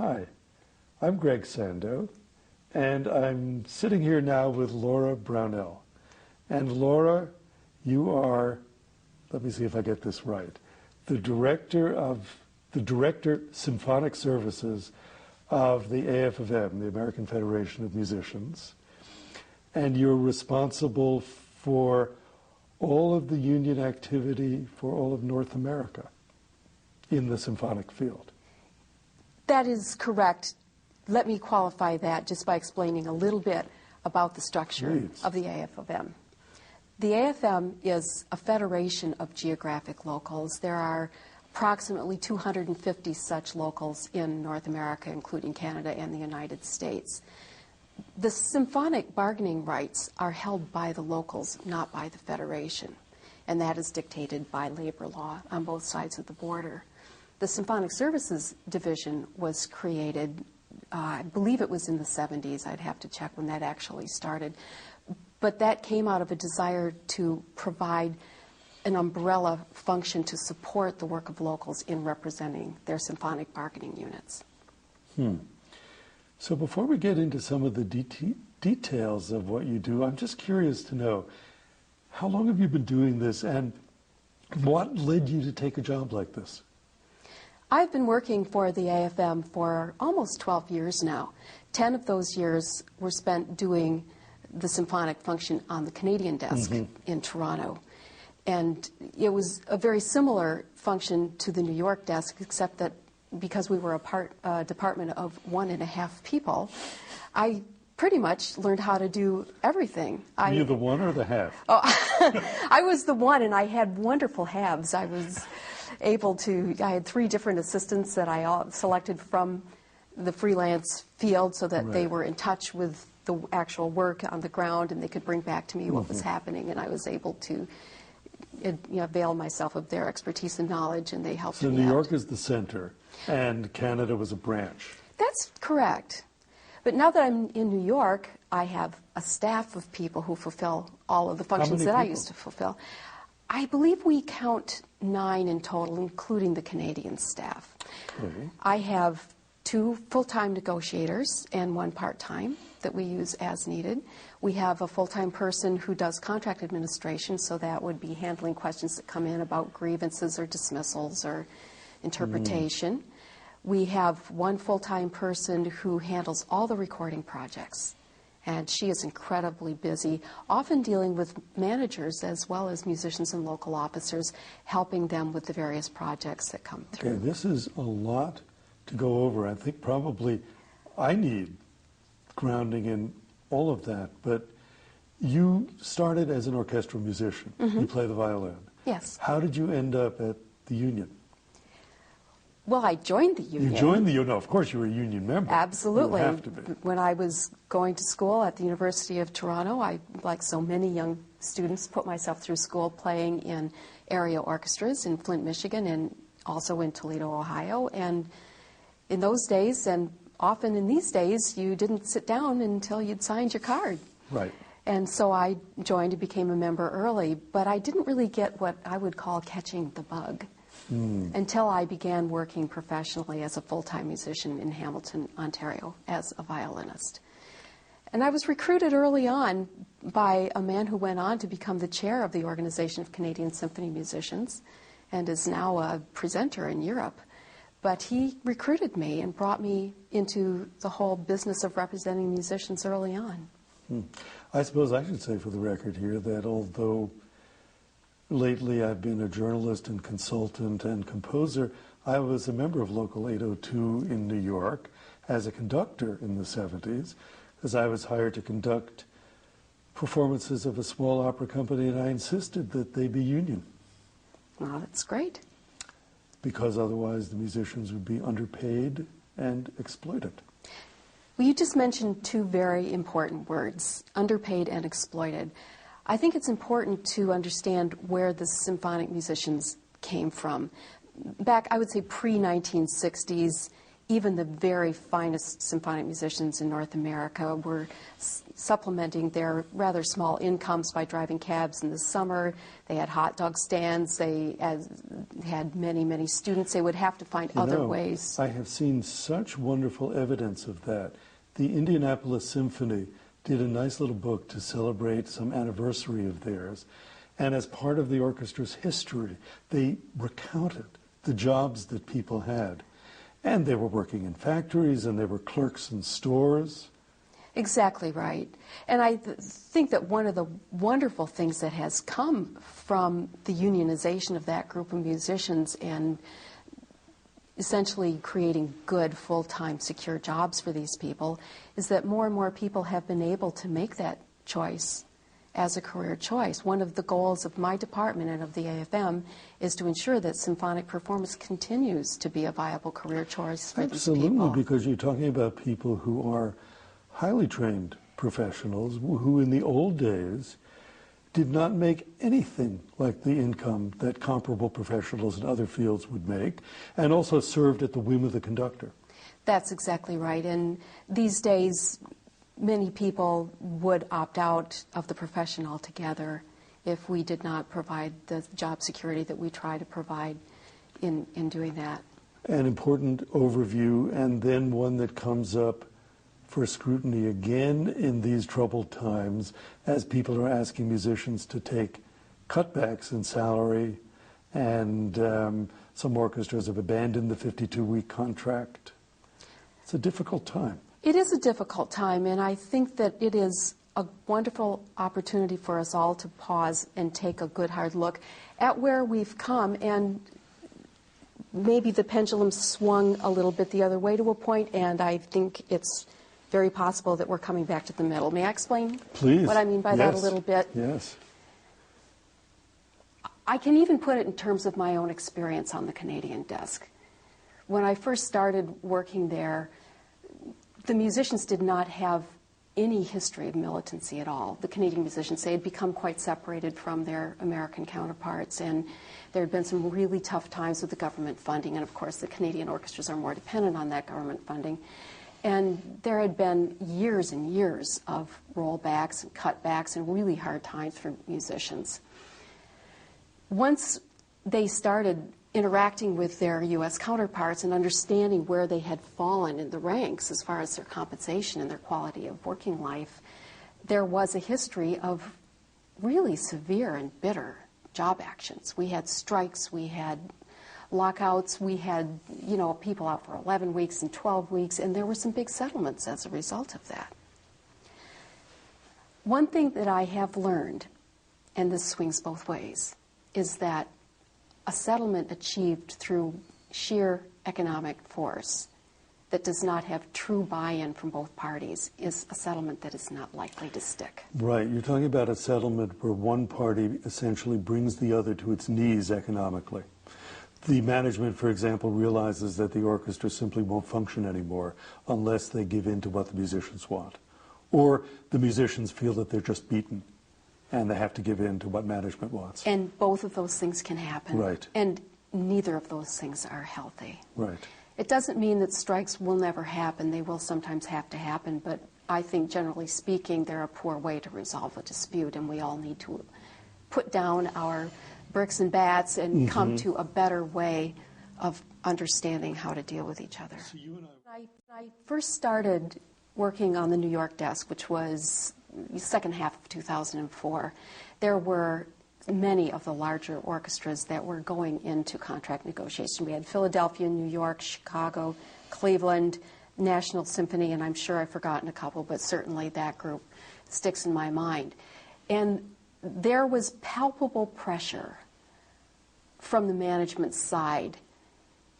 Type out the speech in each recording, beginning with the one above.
Hi, I'm Greg Sandow, and I'm sitting here now with Laura Brownell. And Laura, you are, let me see if I get this right, the director Symphonic Services of the AFM, the American Federation of Musicians, and you're responsible for all of the union activity for all of North America in the symphonic field. That is correct. Let me qualify that just by explaining a little bit about the structure of the AFM. The AFM is a federation of geographic locals. There are approximately 250 such locals in North America, including Canada and the United States. The symphonic bargaining rights are held by the locals, not by the federation, and that is dictated by labor law on both sides of the border. The Symphonic Services Division was created, I believe it was in the 70s. I'd have to check when that actually started. But that came out of a desire to provide an umbrella function to support the work of locals in representing their symphonic bargaining units. So before we get into some of the details of what you do, I'm just curious to know, how long have you been doing this, and what led you to take a job like this? I've been working for the AFM for almost 12 years now. 10 of those years were spent doing the symphonic function on the Canadian desk in Toronto. And it was a very similar function to the New York desk, except that because we were a department of 1.5 people, I pretty much learned how to do everything. Were you the one or the half? Oh, I was the one, and I had wonderful halves. I had 3 different assistants that I selected from the freelance field so that they were in touch with the actual work on the ground, and they could bring back to me what was happening, and I was able to avail myself of their expertise and knowledge, and they helped me out. So New York is the center, and Canada was a branch. That's correct. But now that I'm in New York, I have a staff of people who fulfill all of the functions that I used to fulfill. I believe we count 9 in total, including the Canadian staff. I have 2 full-time negotiators and 1 part-time that we use as needed. We have a full-time person who does contract administration, so that would be handling questions that come in about grievances or dismissals or interpretation. We have 1 full-time person who handles all the recording projects, and she is incredibly busy, often dealing with managers as well as musicians and local officers, helping them with the various projects that come through. Okay, this is a lot to go over. I think probably I need grounding in all of that, but you started as an orchestral musician. You play the violin. Yes. How did you end up at the union? Well, I joined the union. You joined the union. No, of course you were a union member. Absolutely. You have to be. When I was going to school at the University of Toronto, I, like so many young students, put myself through school playing in area orchestras in Flint, Michigan, and also in Toledo, Ohio. And in those days, and often in these days, you didn't sit down until you'd signed your card. Right. And so I joined and became a member early, but I didn't really get what I would call catching the bug until I began working professionally as a full-time musician in Hamilton, Ontario, as a violinist. And I was recruited early on by a man who went on to become the chair of the Organization of Canadian Symphony Musicians and is now a presenter in Europe. But he recruited me and brought me into the whole business of representing musicians early on. I suppose I should say for the record here that although lately I've been a journalist and consultant and composer, I was a member of Local 802 in New York as a conductor in the 70s, as I was hired to conduct performances of a small opera company, and I insisted that they be union. Well, that's great. Because otherwise the musicians would be underpaid and exploited. Well, you just mentioned 2 very important words, underpaid and exploited. I think it's important to understand where the symphonic musicians came from. Back, I would say, pre-1960s, even the very finest symphonic musicians in North America were supplementing their rather small incomes by driving cabs in the summer. They had hot dog stands. They had many, many students. They would have to find other ways. I have seen such wonderful evidence of that. The Indianapolis Symphony did a nice little book to celebrate some anniversary of theirs. And as part of the orchestra's history, they recounted the jobs that people had. And they were working in factories, and they were clerks in stores. Exactly right. And I think that one of the wonderful things that has come from the unionization of that group of musicians and essentially creating good, full-time, secure jobs for these people is that more and more people have been able to make that choice as a career choice. One of the goals of my department and of the AFM is to ensure that symphonic performance continues to be a viable career choice for these people. Absolutely, because you're talking about people who are highly trained professionals who in the old days did not make anything like the income that comparable professionals in other fields would make, and also served at the whim of the conductor. That's exactly right. And these days, many people would opt out of the profession altogether if we did not provide the job security that we try to provide in doing that. An important overview, and then one that comes up for scrutiny again in these troubled times as people are asking musicians to take cutbacks in salary, and some orchestras have abandoned the 52-week contract. It's a difficult time. It is a difficult time, and I think that it is a wonderful opportunity for us all to pause and take a good hard look at where we've come, and maybe the pendulum swung a little bit the other way to a point, and I think it's very possible that we're coming back to the middle. May I explain what I mean by that a little bit? Yes. I can even put it in terms of my own experience on the Canadian desk. When I first started working there, the musicians did not have any history of militancy at all. The Canadian musicians, they had become quite separated from their American counterparts, and there had been some really tough times with the government funding, and of course the Canadian orchestras are more dependent on that government funding. And there had been years and years of rollbacks and cutbacks and really hard times for musicians. Once they started interacting with their U.S. counterparts and understanding where they had fallen in the ranks as far as their compensation and their quality of working life, there was a history of really severe and bitter job actions. We had strikes, we had lockouts, we had, people out for 11 weeks and 12 weeks, and there were some big settlements as a result of that. One thing that I have learned, and this swings both ways, is that a settlement achieved through sheer economic force that does not have true buy-in from both parties is a settlement that is not likely to stick. Right. You're talking about a settlement where one party essentially brings the other to its knees economically. The management, for example, realizes that the orchestra simply won't function anymore unless they give in to what the musicians want. Or the musicians feel that they're just beaten and they have to give in to what management wants. And both of those things can happen. Right. And neither of those things are healthy. Right. It doesn't mean that strikes will never happen. They will sometimes have to happen, but I think generally speaking they're a poor way to resolve a dispute, and we all need to put down our bricks and bats and come to a better way of understanding how to deal with each other. So you and I first started working on the New York desk, which was the second half of 2004. There were many of the larger orchestras that were going into contract negotiation. We had Philadelphia, New York, Chicago, Cleveland, National Symphony, and I'm sure I've forgotten a couple, but certainly that group sticks in my mind. And there was palpable pressure from the management side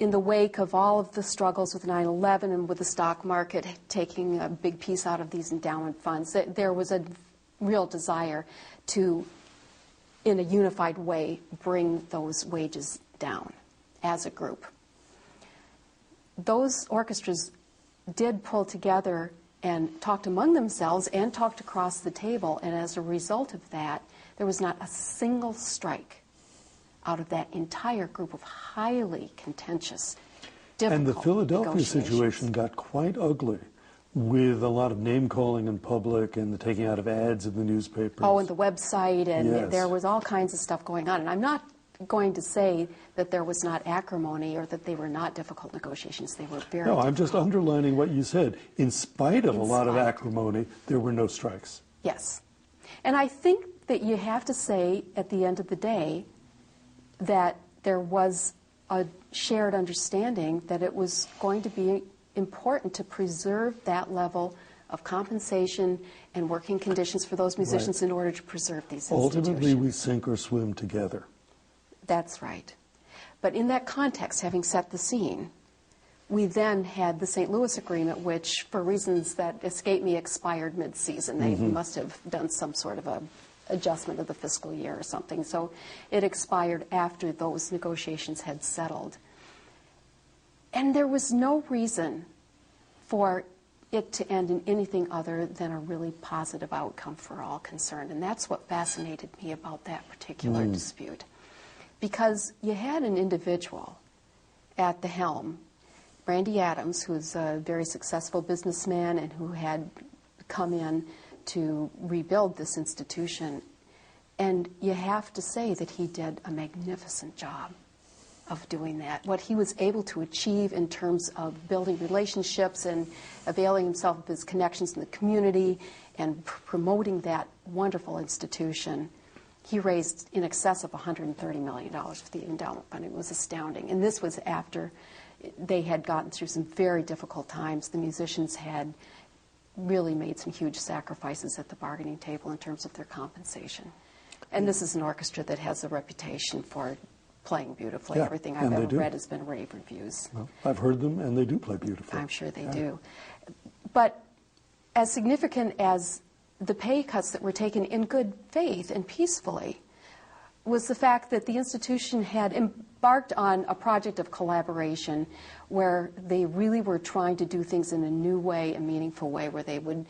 in the wake of all of the struggles with 9/11 and with the stock market taking a big piece out of these endowment funds. There was a real desire to, in a unified way, bring those wages down as a group. Those orchestras did pull together and talked among themselves and talked across the table, and as a result of that, there was not a single strike out of that entire group of highly contentious, difficult And the Philadelphia negotiations. situation got quite ugly with a lot of name-calling in public and the taking out of ads in the newspapers. Oh, and the website, and Yes. there was all kinds of stuff going on. And I'm not going to say that there was not acrimony or that they were not difficult negotiations. They were very No, difficult. I'm just underlining what you said. In spite of a lot of acrimony, there were no strikes. Yes. And I think that you have to say at the end of the day that there was a shared understanding that it was going to be important to preserve that level of compensation and working conditions for those musicians in order to preserve these institutions. Ultimately, we sink or swim together. That's right. But in that context, having set the scene, we then had the St. Louis Agreement, which, for reasons that escape me, expired mid-season. They must have done some sort of a adjustment of the fiscal year or something. So it expired after those negotiations had settled. And there was no reason for it to end in anything other than a really positive outcome for all concerned. And that's what fascinated me about that particular dispute. Because you had an individual at the helm, Randy Adams, who's a very successful businessman and who had come in to rebuild this institution. And you have to say that he did a magnificent job of doing that. What he was able to achieve in terms of building relationships and availing himself of his connections in the community and promoting that wonderful institution, he raised in excess of $130 million for the endowment fund. It was astounding. And this was after they had gotten through some very difficult times. The musicians had really made some huge sacrifices at the bargaining table in terms of their compensation. And this is an orchestra that has a reputation for playing beautifully. Yeah, Everything I've ever read has been rave reviews. Well, I've heard them, and they do play beautifully. I'm sure they do. But as significant as the pay cuts that were taken in good faith and peacefully was the fact that the institution had embarked on a project of collaboration where they really were trying to do things in a new way, a meaningful way, where they would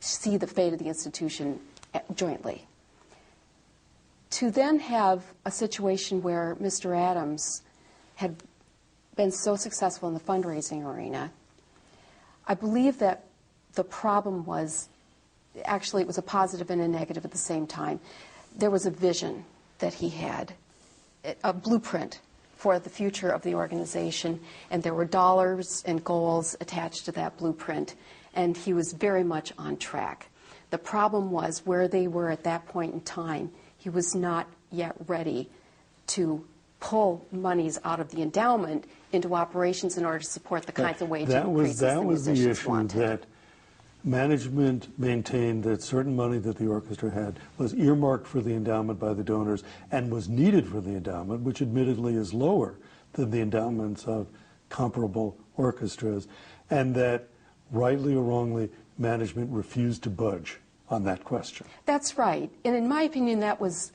see the fate of the institution jointly. To then have a situation where Mr. Adams had been so successful in the fundraising arena, I believe that the problem was, actually it was a positive and a negative at the same time. There was a vision that he had, a blueprint for the future of the organization, and there were dollars and goals attached to that blueprint, and he was very much on track. The problem was where they were at that point in time. He was not yet ready to pull monies out of the endowment into operations in order to support the kinds of wage increases that was the issue wanted. that management maintained that certain money that the orchestra had was earmarked for the endowment by the donors and was needed for the endowment, which admittedly is lower than the endowments of comparable orchestras, and that, rightly or wrongly, management refused to budge on that question. That's right. And in my opinion, that was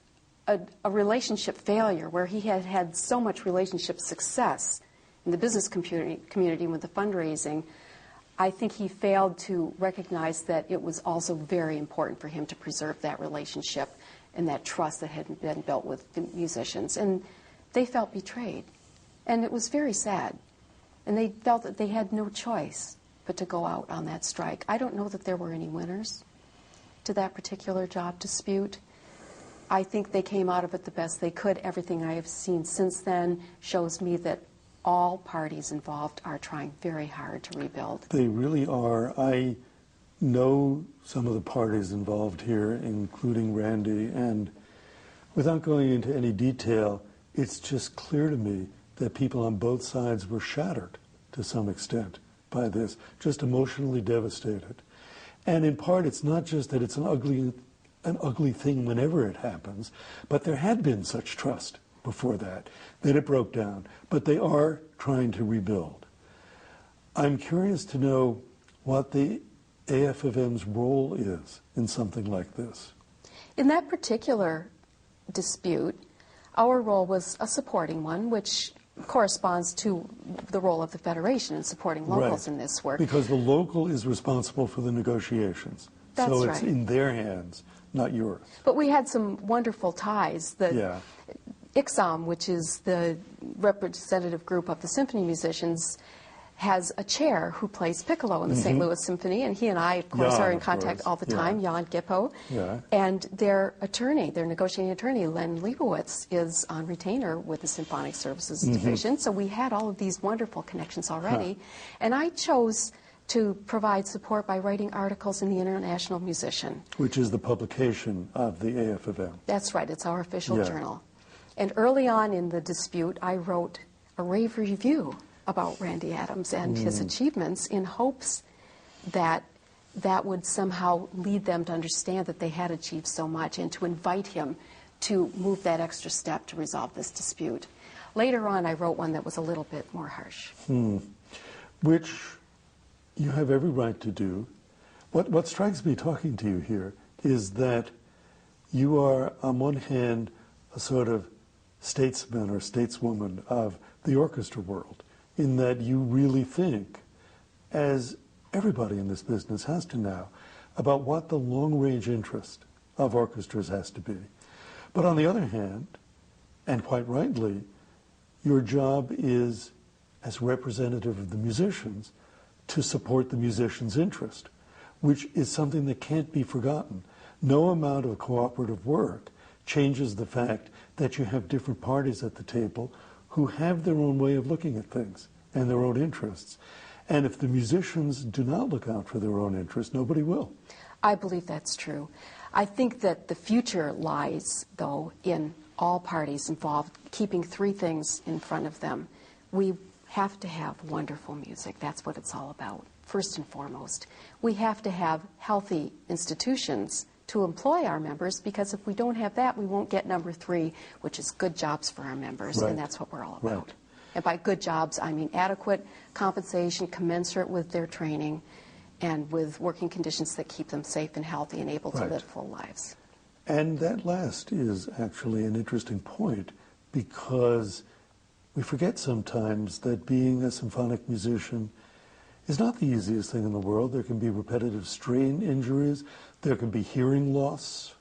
a relationship failure where he had had so much relationship success in the business community with the fundraising. I think he failed to recognize that it was also very important for him to preserve that relationship and that trust that had been built with the musicians. And they felt betrayed. And it was very sad. And they felt that they had no choice but to go out on that strike. I don't know that there were any winners to that particular job dispute. I think they came out of it the best they could. Everything I have seen since then shows me that all parties involved are trying very hard to rebuild. They really are. I know some of the parties involved here, including Randy, and without going into any detail, it's just clear to me that people on both sides were shattered to some extent by this, just emotionally devastated. And in part, it's not just that it's an ugly thing whenever it happens, but there had been such trust before that it broke down. But they are trying to rebuild. I'm curious to know what the AF&M's role is in something like this. In that particular dispute, our role was a supporting one, which corresponds to the role of the Federation in supporting locals in this work. Because the local is responsible for the negotiations. That's so right. It's in their hands, not yours. But we had some wonderful ties. ICSOM, which is the representative group of the symphony musicians, has a chair who plays piccolo in the St. Louis Symphony, and he and I, of course, are in contact all the time, Jan Gippo. Yeah. And their attorney, their negotiating attorney, Len Leibowitz, is on retainer with the Symphonic Services Division. So we had all of these wonderful connections already. And I chose to provide support by writing articles in the International Musician. Which is the publication of the AFM. That's right. It's our official journal. And early on in the dispute, I wrote a rave review about Randy Adams and his achievements in hopes that that would somehow lead them to understand that they had achieved so much and to invite him to move that extra step to resolve this dispute. Later on, I wrote one that was a little bit more harsh. Which you have every right to do. What strikes me talking to you here is that you are, on one hand, a sort of statesman or stateswoman of the orchestra world, in that you really think, as everybody in this business has to now, about what the long-range interest of orchestras has to be. But on the other hand, and quite rightly, your job is, as representative of the musicians, to support the musician's interest, which is something that can't be forgotten. No amount of cooperative work changes the fact that you have different parties at the table who have their own way of looking at things and their own interests. And if the musicians do not look out for their own interests, nobody will. I believe that's true. I think that the future lies, though, in all parties involved keeping three things in front of them. We have to have wonderful music. That's what it's all about, first and foremost. We have to have healthy institutions to employ our members, because if we don't have that, we won't get number three, which is good jobs for our members, and that's what we're all about. Right. And by good jobs, I mean adequate compensation commensurate with their training and with working conditions that keep them safe and healthy and able to live full lives. And that last is actually an interesting point, because we forget sometimes that being a symphonic musician is not the easiest thing in the world. There can be repetitive strain injuries. There can be hearing loss.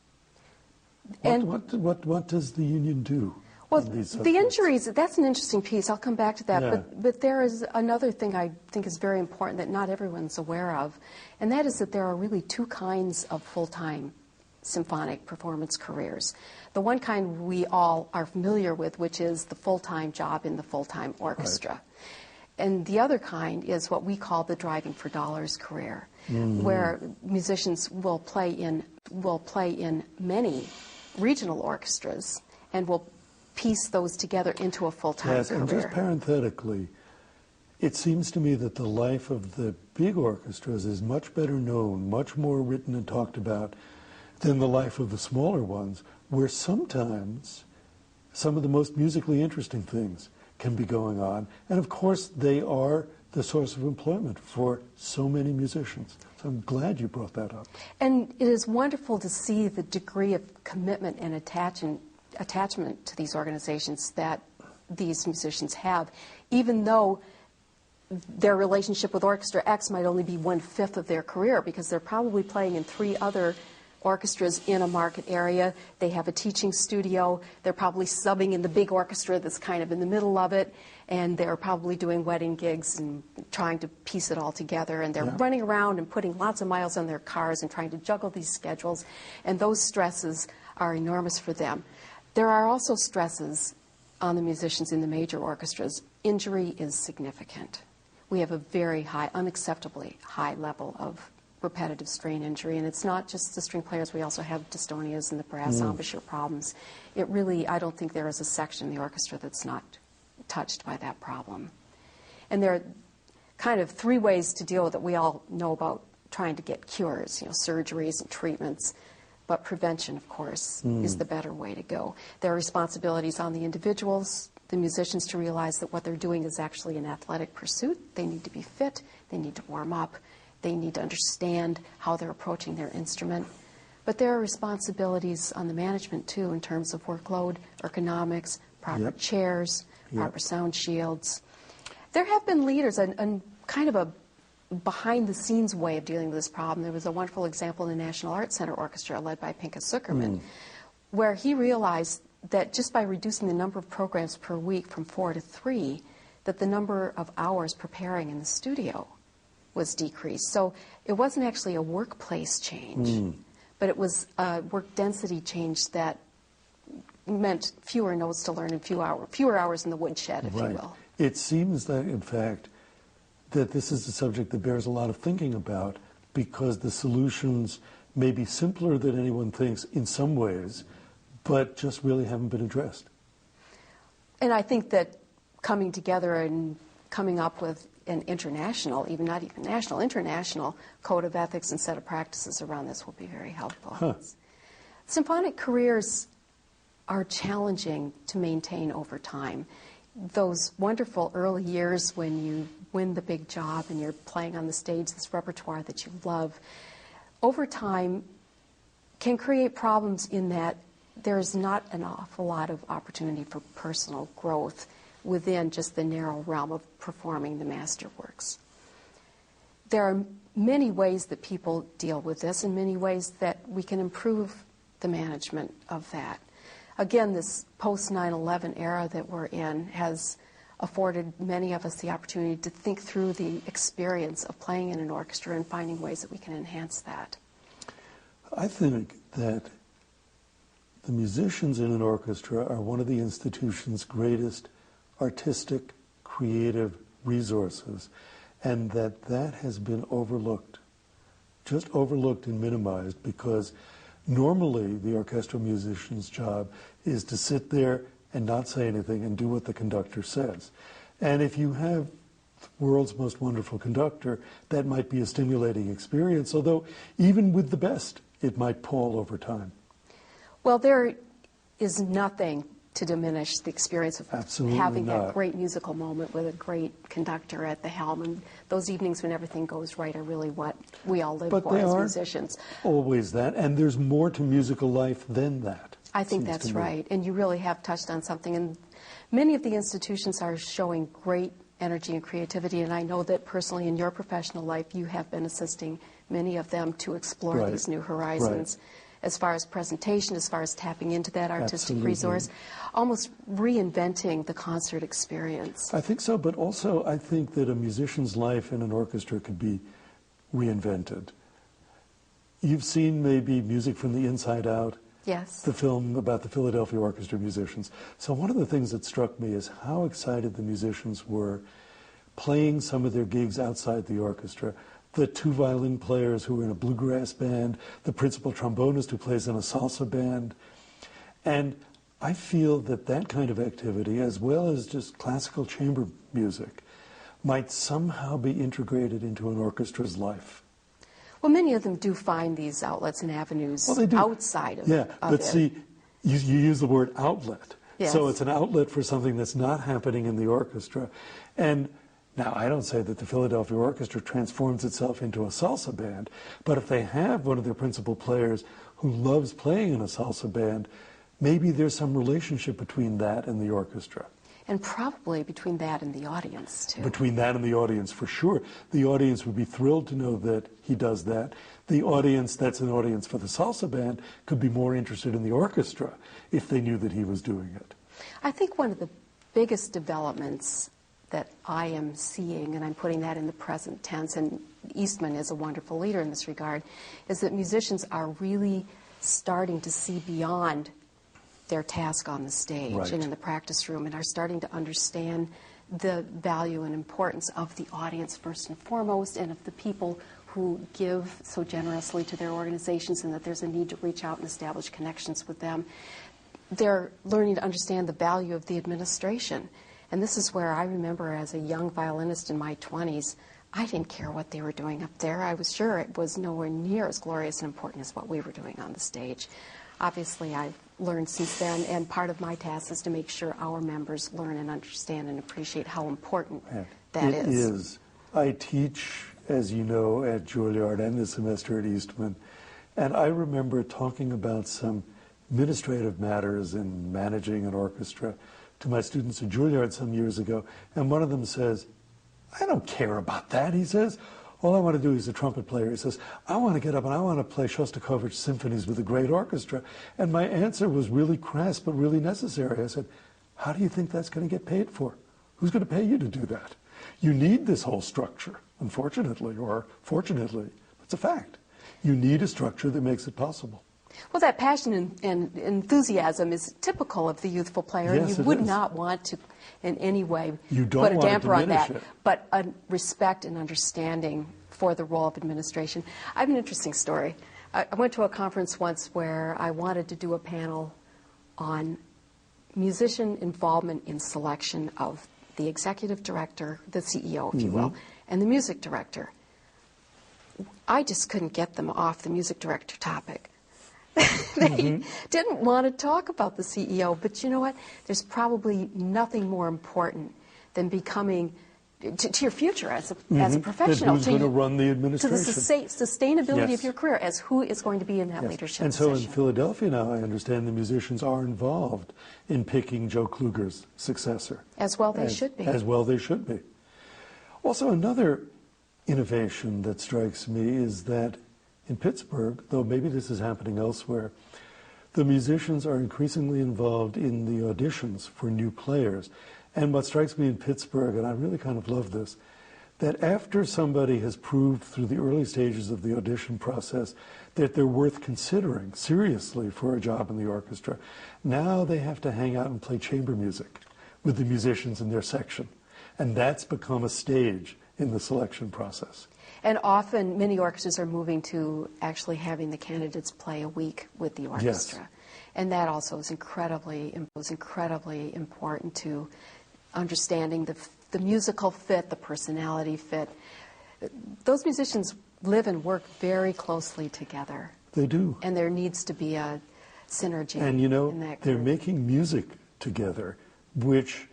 What does the union do? Well, the injuries, that's an interesting piece. I'll come back to that. But there is another thing I think is very important that not everyone's aware of, and that is that there are really two kinds of full-time symphonic performance careers. The one kind we all are familiar with, which is the full-time job in the full-time orchestra. Right. And the other kind is what we call the driving for dollars career, where musicians will play in many regional orchestras and will piece those together into a full-time career. And just parenthetically, it seems to me that the life of the big orchestras is much better known, much more written and talked about than the life of the smaller ones, where sometimes some of the most musically interesting things can be going on. And of course, they are the source of employment for so many musicians. So I'm glad you brought that up. And it is wonderful to see the degree of commitment and attachment to these organizations that these musicians have, even though their relationship with Orchestra X might only be 1/5 of their career, because they're probably playing in 3 other orchestras in a market area. They have a teaching studio. They're probably subbing in the big orchestra that's kind of in the middle of it, and they're probably doing wedding gigs and trying to piece it all together, and they're running around and putting lots of miles on their cars and trying to juggle these schedules, and those stresses are enormous for them. There are also stresses on the musicians in the major orchestras. Injury is significant. We have a very high, unacceptably high level of repetitive strain injury, and it's not just the string players. We also have dystonias and the brass embouchure problems. It really, I don't think there is a section in the orchestra that's not touched by that problem. And there are kind of 3 ways to deal with it. We all know about trying to get cures, surgeries and treatments, but prevention, of course, is the better way to go. There are responsibilities on the individuals, the musicians, to realize that what they're doing is actually an athletic pursuit. They need to be fit, they need to warm up, they need to understand how they're approaching their instrument. But there are responsibilities on the management, too, in terms of workload, ergonomics, proper chairs, proper sound shields. There have been leaders, and kind of a behind-the-scenes way of dealing with this problem. There was a wonderful example in the National Arts Center Orchestra led by Pinka Zuckerman, where he realized that just by reducing the number of programs per week from 4 to 3, that the number of hours preparing in the studio was decreased. So it wasn't actually a workplace change, but it was a work density change that meant fewer notes to learn and fewer hours in the woodshed, if you will. It seems that, in fact, that this is a subject that bears a lot of thinking about, because the solutions may be simpler than anyone thinks in some ways, but just really haven't been addressed. And I think that coming together and coming up with an international, not even national, international code of ethics and set of practices around this will be very helpful. Symphonic careers are challenging to maintain over time. Those wonderful early years when you win the big job and you're playing on the stage this repertoire that you love, over time can create problems in that there's not an awful lot of opportunity for personal growth within just the narrow realm of performing the masterworks. There are many ways that people deal with this and many ways that we can improve the management of that. Again, this post-9/11 era that we're in has afforded many of us the opportunity to think through the experience of playing in an orchestra and finding ways that we can enhance that. I think that the musicians in an orchestra are one of the institution's greatest artistic, creative resources, and that has been overlooked, just overlooked and minimized, because normally the orchestral musician's job is to sit there and not say anything and do what the conductor says. And if you have the world's most wonderful conductor, that might be a stimulating experience, although even with the best, it might pall over time. Well, there is nothing to diminish the experience of having that great musical moment with a great conductor at the helm. And those evenings when everything goes right are really what we all live for as musicians. Always that, and there's more to musical life than that. I think that's right, and you really have touched on something. And many of the institutions are showing great energy and creativity, and I know that personally in your professional life you have been assisting many of them to explore these new horizons. As far as presentation, as far as tapping into that artistic resource, almost reinventing the concert experience. I think so, but also I think that a musician's life in an orchestra could be reinvented. You've seen maybe Music from the Inside Out, the film about the Philadelphia orchestra musicians. So one of the things that struck me is how excited the musicians were playing some of their gigs outside the orchestra. The two violin players who were in a bluegrass band, the principal trombonist who plays in a salsa band. And I feel that that kind of activity, as well as just classical chamber music, might somehow be integrated into an orchestra's life. Well, many of them do find these outlets and avenues outside of it. But see, you use the word outlet. So it's an outlet for something that's not happening in the orchestra. And now, I don't say that the Philadelphia Orchestra transforms itself into a salsa band, but if they have one of their principal players who loves playing in a salsa band, maybe there's some relationship between that and the orchestra. And probably between that and the audience, too. Between that and the audience, for sure. The audience would be thrilled to know that he does that. The audience that's an audience for the salsa band could be more interested in the orchestra if they knew that he was doing it. I think one of the biggest developments that I am seeing, and I'm putting that in the present tense, and Eastman is a wonderful leader in this regard, is that musicians are really starting to see beyond their task on the stage and in the practice room, and are starting to understand the value and importance of the audience first and foremost, and of the people who give so generously to their organizations, and that there's a need to reach out and establish connections with them. They're learning to understand the value of the administration. And this is where I remember as a young violinist in my 20s, I didn't care what they were doing up there. I was sure it was nowhere near as glorious and important as what we were doing on the stage. Obviously, I've learned since then, and part of my task is to make sure our members learn and understand and appreciate how important that is. It is. I teach, as you know, at Juilliard and this semester at Eastman, and I remember talking about some administrative matters in managing an orchestra to my students at Juilliard some years ago, and one of them says, I don't care about that, he says. All I want to do, he's a trumpet player, he says, I want to get up and I want to play Shostakovich symphonies with a great orchestra. And my answer was really crass but really necessary. I said, how do you think that's going to get paid for? Who's going to pay you to do that? You need this whole structure, unfortunately, or fortunately. It's a fact. You need a structure that makes it possible. Well, that passion and enthusiasm is typical of the youthful player. Yes, you would not want to in any way put a damper on that, but a respect and understanding for the role of administration. I have an interesting story. I went to a conference once where I wanted to do a panel on musician involvement in selection of the executive director, the CEO, if you will, and the music director. I just couldn't get them off the music director topic. They didn't want to talk about the CEO, but you know what? There's probably nothing more important than becoming, to your future as a professional. Who's going to run the administration? To the sustainability of your career as who is going to be in that leadership position. And so in Philadelphia now, I understand the musicians are involved in picking Joe Kluger's successor. As well they should be. As well they should be. Also, another innovation that strikes me is that in Pittsburgh, though maybe this is happening elsewhere, the musicians are increasingly involved in the auditions for new players. And what strikes me in Pittsburgh, and I really kind of love this, that after somebody has proved through the early stages of the audition process that they're worth considering seriously for a job in the orchestra, now they have to hang out and play chamber music with the musicians in their section. And that's become a stage in the selection process. And often, many orchestras are moving to actually having the candidates play a week with the orchestra. Yes. And that also is incredibly important to understanding the musical fit, the personality fit. Those musicians live and work very closely together. They do. And there needs to be a synergy. And you know, in that they're making music together, which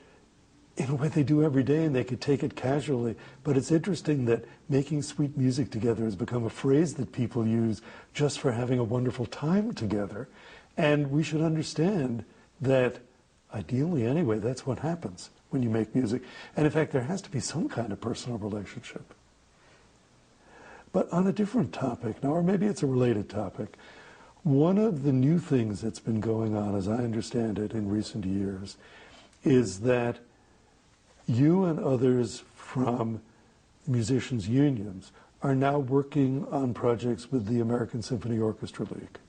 in a way they do every day, and they could take it casually. But it's interesting that making sweet music together has become a phrase that people use just for having a wonderful time together. And we should understand that, ideally anyway, that's what happens when you make music. And in fact, there has to be some kind of personal relationship. But on a different topic now, or maybe it's a related topic, one of the new things that's been going on, as I understand it, in recent years, is that you and others from musicians' unions are now working on projects with the American Symphony Orchestra League.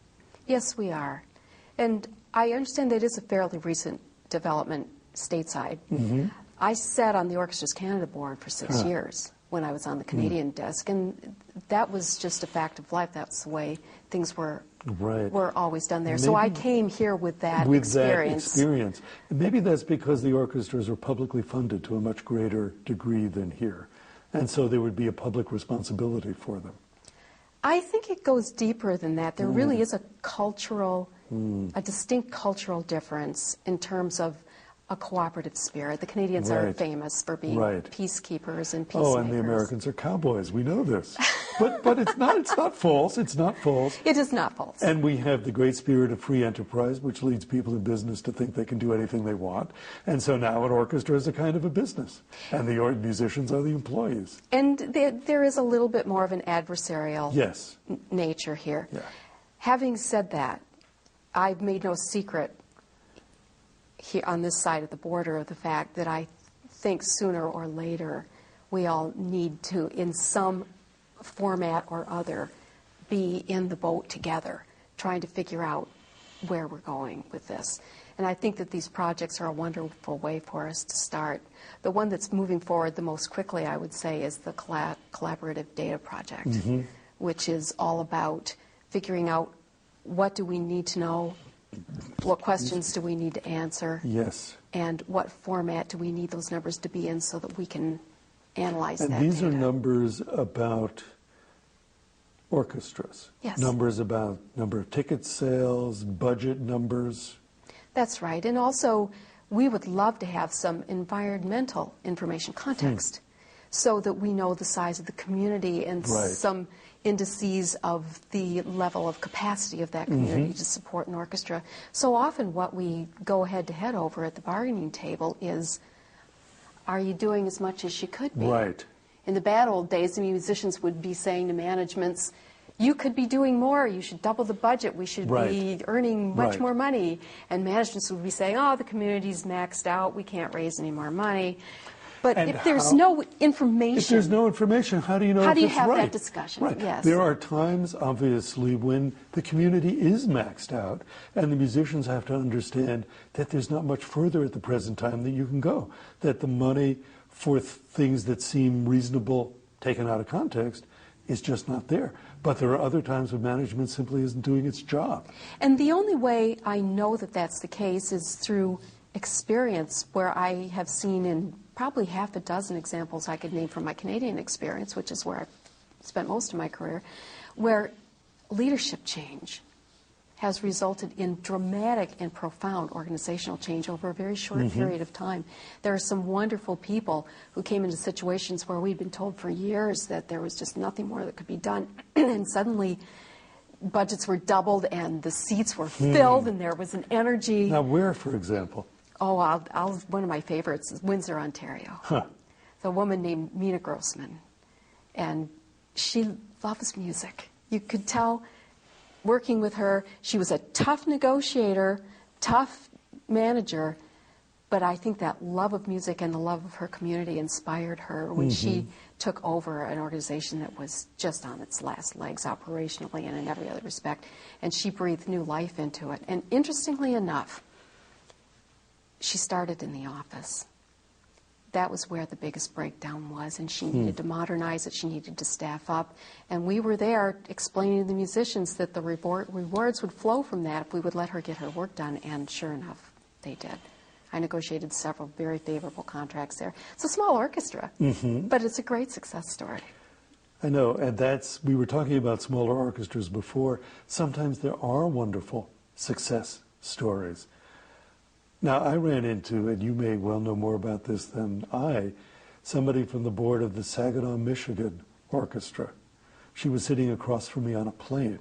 Yes, we are. And I understand that it's a fairly recent development stateside. I sat on the Orchestras Canada board for 6 years when I was on the Canadian desk, and that was just a fact of life. That's the way things were always done there. Maybe, so I came here with that experience. And maybe that's because the orchestras are publicly funded to a much greater degree than here, and so there would be a public responsibility for them. I think it goes deeper than that. There really is a cultural, a distinct cultural difference in terms of a cooperative spirit. The Canadians are famous for being peacekeepers and peacemakers. Oh, and the Americans are cowboys. We know this. But it's not false. It's not false. It is not false. And we have the great spirit of free enterprise, which leads people in business to think they can do anything they want. And so now an orchestra is a kind of a business, and the musicians are the employees. And there is a little bit more of an adversarial nature here. Yeah. Having said that, I've made no secret here on this side of the border of the fact that I think sooner or later we all need to, in some format or other, be in the boat together, trying to figure out where we're going with this. And I think that these projects are a wonderful way for us to start. The one that's moving forward the most quickly, I would say, is the Collaborative Data Project, which is all about figuring out what do we need to know, what questions do we need to answer, and what format do we need those numbers to be in so that we can analyze that data. And these are numbers about orchestras. Yes. Numbers about number of ticket sales, budget numbers. That's right. And also, we would love to have some environmental information, context, so that we know the size of the community and some indices of the level of capacity of that community to support an orchestra. So often what we go head-to-head over at the bargaining table is, are you doing as much as you could be? Right. In the bad old days, the musicians would be saying to managements, you could be doing more, you should double the budget, we should be earning much more money. And managements would be saying, oh, the community's maxed out, we can't raise any more money. But if there's no information... If there's no information, how do you know if it's right? How do you have that discussion? Right. Yes. There are times, obviously, when the community is maxed out, and the musicians have to understand that there's not much further at the present time that you can go, that the money for things that seem reasonable, taken out of context, is just not there. But there are other times when management simply isn't doing its job. And the only way I know that that's the case is through experience, where I have seen in probably half a dozen examples I could name from my Canadian experience, which is where I've spent most of my career, where leadership change has resulted in dramatic and profound organizational change over a very short period of time. There are some wonderful people who came into situations where we'd been told for years that there was just nothing more that could be done, and suddenly budgets were doubled and the seats were filled and there was an energy. Now where, for example? Oh, one of my favorites is Windsor, Ontario. Huh. A woman named Mina Grossman, and she loves music. You could tell working with her, she was a tough negotiator, tough manager, but I think that love of music and the love of her community inspired her when she took over an organization that was just on its last legs operationally and in every other respect, and she breathed new life into it. And interestingly enough, she started in the office. That was where the biggest breakdown was, and she needed to modernize it, she needed to staff up, and we were there explaining to the musicians that the rewards would flow from that if we would let her get her work done, and sure enough, they did. I negotiated several very favorable contracts there. It's a small orchestra, but it's a great success story. I know, and we were talking about smaller orchestras before. Sometimes there are wonderful success stories. Now, I ran into, and you may well know more about this than I, somebody from the board of the Saginaw, Michigan Orchestra. She was sitting across from me on a plane.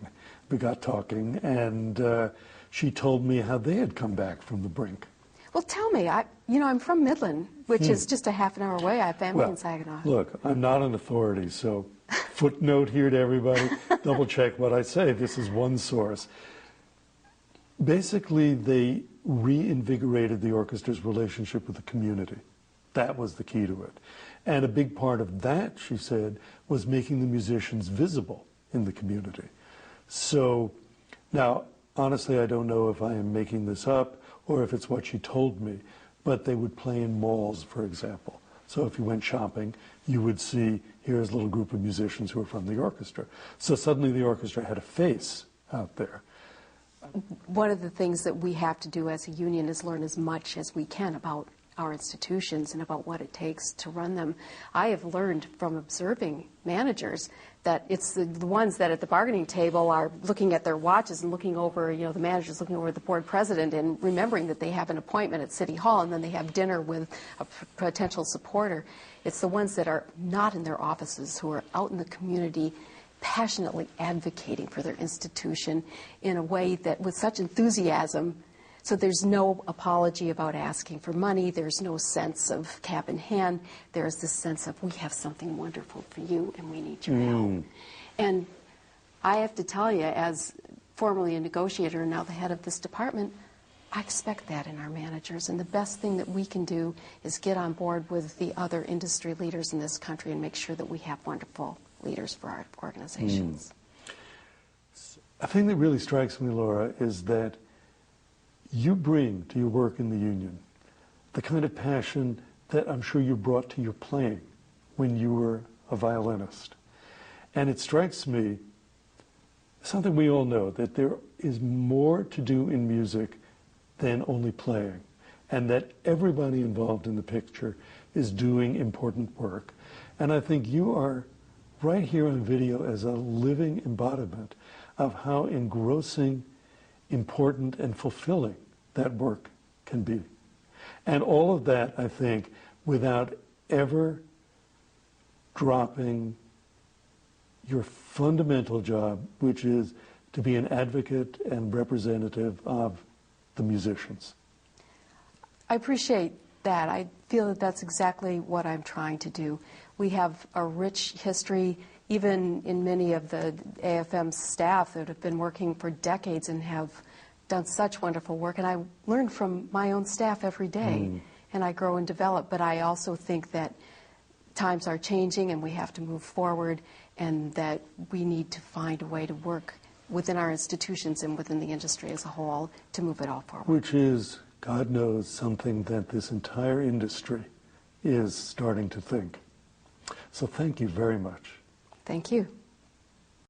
We got talking, and she told me how they had come back from the brink. Well, tell me, I'm from Midland, which is just a half an hour away. I have family in Saginaw. Look, I'm not an authority, so footnote here to everybody, double check what I say. This is one source. Basically, they reinvigorated the orchestra's relationship with the community. That was the key to it. And a big part of that, she said, was making the musicians visible in the community. So now, honestly, I don't know if I am making this up or if it's what she told me, but they would play in malls, for example. So if you went shopping, you would see, here's a little group of musicians who are from the orchestra. So suddenly the orchestra had a face out there. One of the things that we have to do as a union is learn as much as we can about our institutions and about what it takes to run them. I have learned from observing managers that it's the ones that at the bargaining table are looking at their watches and looking over, the manager's looking over the board president and remembering that they have an appointment at City Hall and then they have dinner with a potential supporter. It's the ones that are not in their offices who are out in the community passionately advocating for their institution in a way that with such enthusiasm. So there's no apology about asking for money. There's no sense of cap in hand. There's this sense of we have something wonderful for you and we need your help. And I have to tell you, as formerly a negotiator and now the head of this department, I expect that in our managers. And the best thing that we can do is get on board with the other industry leaders in this country and make sure that we have wonderful leaders for our organizations. A thing that really strikes me, Laura, is that you bring to your work in the union the kind of passion that I'm sure you brought to your playing when you were a violinist. And it strikes me, something we all know, that there is more to do in music than only playing, and that everybody involved in the picture is doing important work. And I think you are right here on video as a living embodiment of how engrossing, important, and fulfilling that work can be. And all of that, I think, without ever dropping your fundamental job, which is to be an advocate and representative of the musicians. I appreciate that. I feel that that's exactly what I'm trying to do. We have a rich history even in many of the AFM staff that have been working for decades and have done such wonderful work. And I learn from my own staff every day, and I grow and develop. But I also think that times are changing and we have to move forward, and that we need to find a way to work within our institutions and within the industry as a whole to move it all forward. Which is, God knows, something that this entire industry is starting to think. So thank you very much. Thank you.